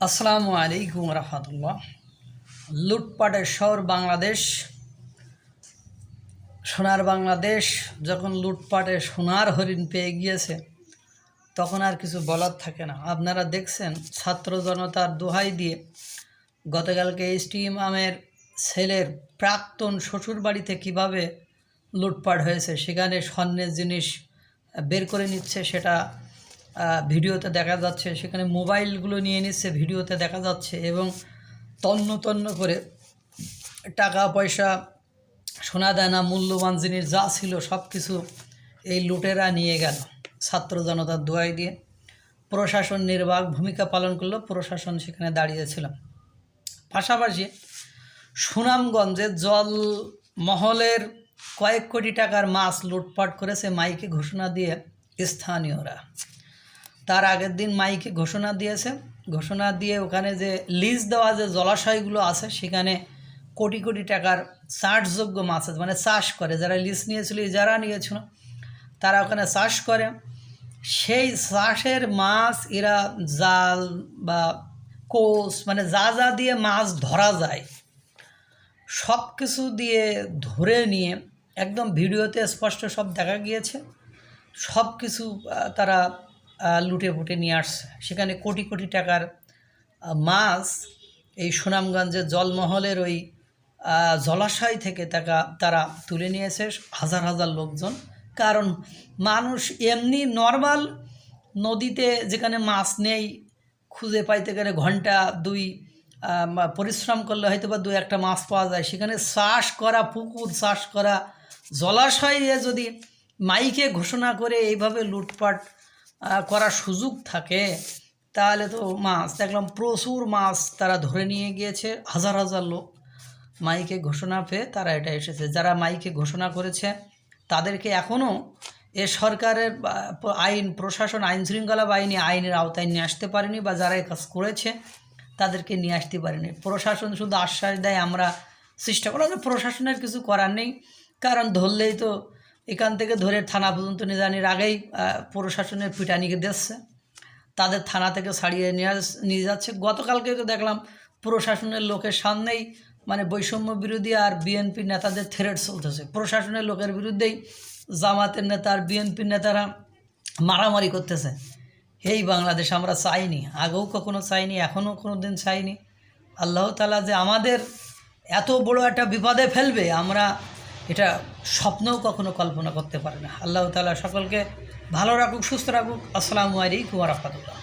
আসসালামু আলাইকুম রহমতুল্লাহ। লুটপাটের শহর বাংলাদেশ, সোনার বাংলাদেশ যখন লুটপাটে সোনার হরিণ পেয়ে গিয়েছে তখন আর কিছু বলার থাকে না। আপনারা দেখছেন ছাত্র জনতার দোহাই দিয়ে গতকালকে এসটি ইমামের ছেলের প্রাক্তন শ্বশুর বাড়িতে কীভাবে লুটপাট হয়েছে, সেখানে স্বর্ণের জিনিস বের করে নিচ্ছে, সেটা ভিডিওতে দেখা যাচ্ছে। সেখানে মোবাইলগুলো নিয়ে নিচ্ছে, ভিডিওতে দেখা যাচ্ছে, এবং তন্ন তন্ন করে টাকা পয়সা, সোনা দানা, মূল্যবান জিনিস যা ছিল সব কিছু এই লুটেরা নিয়ে গেল। ছাত্র জনতার দোয়াই দিয়ে প্রশাসন নির্বাক ভূমিকা পালন করলো, প্রশাসন সেখানে দাঁড়িয়েছিল। পাশাপাশি সুনামগঞ্জে জলমহলের কয়েক কোটি টাকার মাছ লুটপাট করেছে মাইকে ঘোষণা দিয়ে স্থানীয়রা। তার আগের দিন মাইকে ঘোষণা দিয়েছে, ঘোষণা দিয়ে ওখানে যে লিজ দেওয়া যে জলাশয়গুলো আছে সেখানে কোটি কোটি টাকার চাষযোগ্য মাছ আছে, মানে চাষ করে, যারা লিজ নিয়েছিল, যারা নিয়েছিল তারা ওখানে চাষ করে। সেই চাষের মাছ এরা জাল বা কোষ, মানে যা যা দিয়ে মাছ ধরা যায় সব কিছু দিয়ে ধরে নিয়ে একদম ভিডিওতে স্পষ্ট সব দেখা গিয়েছে। সব কিছু তারা লুটে ফুটে নিয়ে আসছে। সেখানে কোটি কোটি টাকার মাছ এই সুনামগঞ্জের জলমহলের ওই জলাশয় থেকে তারা তুলে নিয়েছে হাজার হাজার লোকজন। কারণ মানুষ এমনি নর্মাল নদীতে যেখানে মাছ নেই, খুঁজে পাইতে গেলে ঘন্টা দুই পরিশ্রম করলে হয়তো বা দু একটা মাছ পাওয়া যায়। সেখানে চাষ করা পুকুর, চাষ করা জলাশয়ে যদি মাইকে ঘোষণা করে এইভাবে লুটপাট করার সুযোগ থাকে, তাহলে তো মাছ দেখলাম প্রচুর মাছ তারা ধরে নিয়ে গিয়েছে। হাজার হাজার লোক মাইকে ঘোষণা পেয়ে তারা এটা এসেছে। যারা মাইকে ঘোষণা করেছে তাদেরকে এখনও এ সরকারের আইন, প্রশাসন, আইন শৃঙ্খলা বাহিনী আইনের আওতায় নিয়ে আসতে পারেনি, বা যারা এই কাজ করেছে তাদেরকে নিয়ে আসতে পারেনি। প্রশাসন শুধু আশ্বাস দেয়, আমরা চেষ্টা করা, প্রশাসনের কিছু করার নেই। কারণ ধরলেই তো এখান থেকে ধরে থানা পর্যন্ত নিয়ে যাওয়ার আগেই প্রশাসনের পিটানিকে দিচ্ছে, তাদের থানা থেকে ছাড়িয়ে নিয়ে যাচ্ছে। গতকালকে তো দেখলাম প্রশাসনের লোকের সামনেই, মানে বৈষম্য বিরোধী আর বিএনপি নেতাদের থ্রেট চলতেছে। প্রশাসনের লোকের বিরুদ্ধেই জামাতের নেতা আর বিএনপির নেতারা মারামারি করতেছে। এই বাংলাদেশ আমরা চাইনি, আগেও কখনো চাইনি, এখনও কোনো দিন চাইনি। আল্লাহ তাআলা যে আমাদের এত বড় একটা বিপদে ফেলবে, আমরা এটা স্বপ্নেও কখনো কল্পনা করতে পারি না। আল্লাহ তাআলা সকলকে ভালো রাখুক, সুস্থ রাখুক। আসসালামু আলাইকুম ওয়া রাহমাতুল্লাহ।